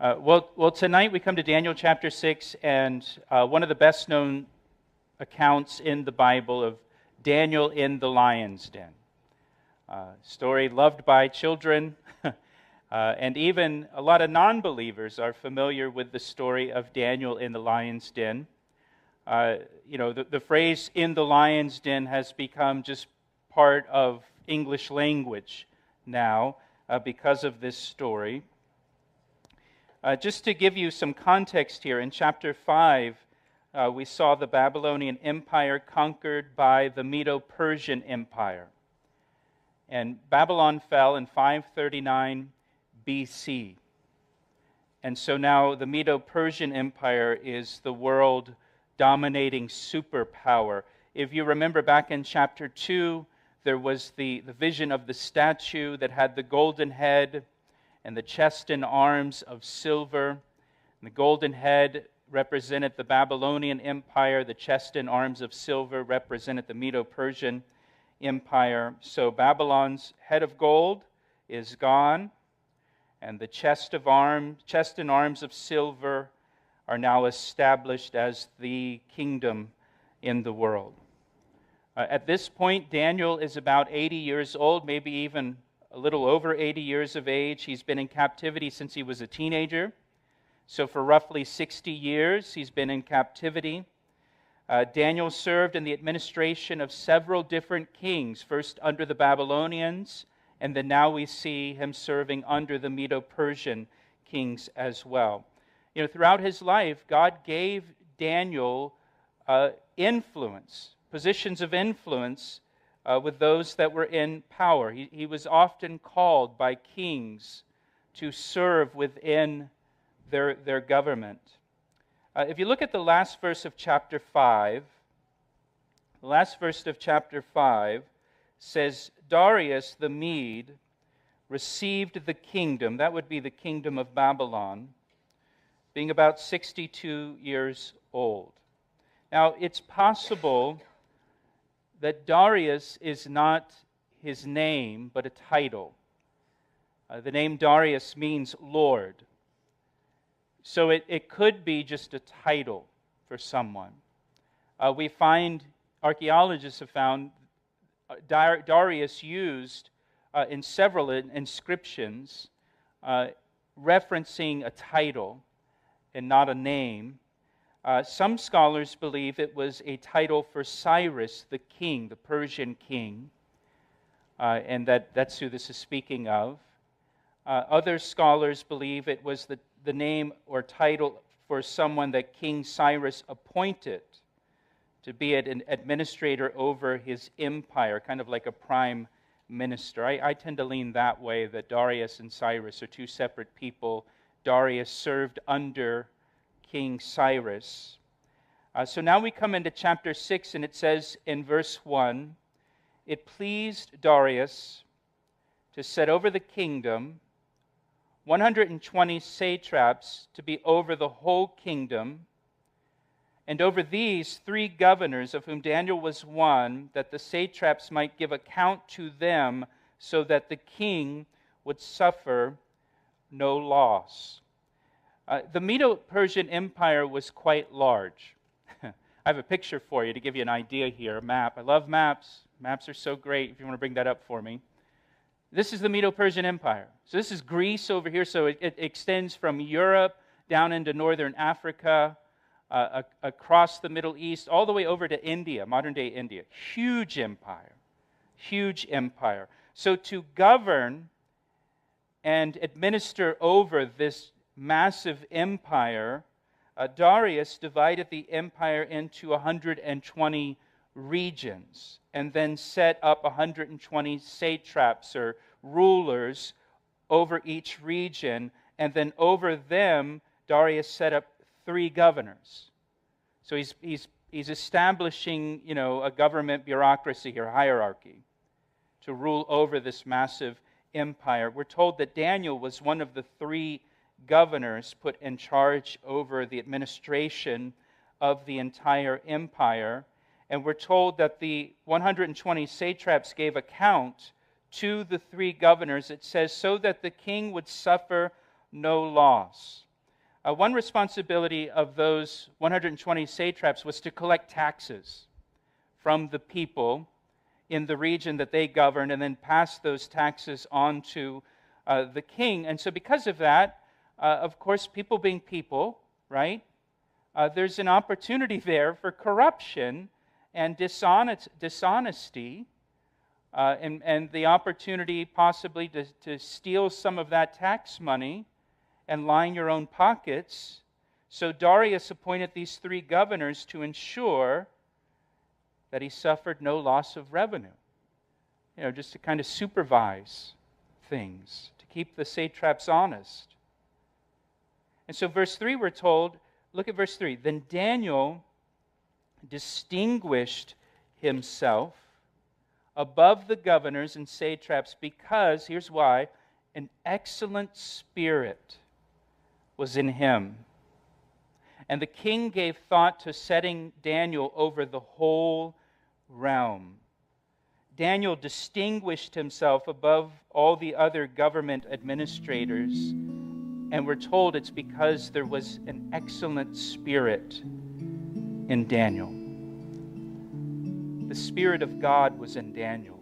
Well, tonight we come to Daniel chapter 6, and one of the best-known accounts in the Bible of Daniel in the lion's den. Story loved by children, and even a lot of non-believers are familiar with the story of Daniel in the lion's den. The phrase "in the lion's den" has become just part of English language now because of this story. Just to give you some context here, in chapter 5, we saw the Babylonian Empire conquered by the Medo-Persian Empire. And Babylon fell in 539 BC. And so now the Medo-Persian Empire is the world-dominating superpower. If you remember back in chapter 2, there was the vision of the statue that had the golden head and the chest and arms of silver. And the golden head represented the Babylonian Empire. The chest and arms of silver represented the Medo-Persian Empire. So Babylon's head of gold is gone, and the chest and arms of silver are now established as the kingdom in the world. At this point, Daniel is about 80 years old, maybe even a little over 80 years of age. He's been in captivity since he was a teenager. So for roughly 60 years, he's been in captivity. Daniel served in the administration of several different kings, first under the Babylonians, and then now we see him serving under the Medo-Persian kings as well. Throughout his life, God gave Daniel positions of influence with those that were in power. He was often called by kings to serve within their government. If you look at the last verse of chapter 5, says, Darius the Mede received the kingdom, that would be the kingdom of Babylon, being about 62 years old. Now, it's possible that Darius is not his name, but a title. The name Darius means Lord. So it could be just a title for someone. Archaeologists have found Darius used in several inscriptions referencing a title and not a name. Some scholars believe it was a title for Cyrus, the king, the Persian king, and that's who this is speaking of. Other scholars believe it was the name or title for someone that King Cyrus appointed to be an administrator over his empire, kind of like a prime minister. I tend to lean that way, that Darius and Cyrus are two separate people. Darius served under King Cyrus. So now we come into chapter 6, and it says in verse 1, "It pleased Darius to set over the kingdom 120 satraps to be over the whole kingdom, and over these 3 governors, of whom Daniel was one, that the satraps might give account to them, so that the king would suffer no loss." The Medo-Persian Empire was quite large. I have a picture for you to give you an idea here, a map. I love maps. Maps are so great, if you want to bring that up for me. This is the Medo-Persian Empire. So this is Greece over here, so it extends from Europe down into northern Africa, across the Middle East, all the way over to India, modern-day India. Huge empire. Huge empire. So to govern and administer over this massive empire, Darius divided the empire into 120 regions and then set up 120 satraps or rulers over each region, and then over them Darius set up 3 governors. So he's establishing, a government bureaucracy here, hierarchy, to rule over this massive empire. We're told that Daniel was one of the 3 governors put in charge over the administration of the entire empire. And we're told that the 120 satraps gave account to the 3 governors. It says, so that the king would suffer no loss. One responsibility of those 120 satraps was to collect taxes from the people in the region that they governed and then pass those taxes on to the king. And so because of that, of course, people being people, right, there's an opportunity there for corruption and dishonesty, and the opportunity possibly to steal some of that tax money and line your own pockets. So Darius appointed these 3 governors to ensure that he suffered no loss of revenue. Just to kind of supervise things, to keep the satraps honest. And so verse 3 we're told, look at verse 3. Then Daniel distinguished himself above the governors and satraps because, here's why, an excellent spirit was in him. And the king gave thought to setting Daniel over the whole realm. Daniel distinguished himself above all the other government administrators, and we're told it's because there was an excellent spirit in Daniel. The Spirit of God was in Daniel.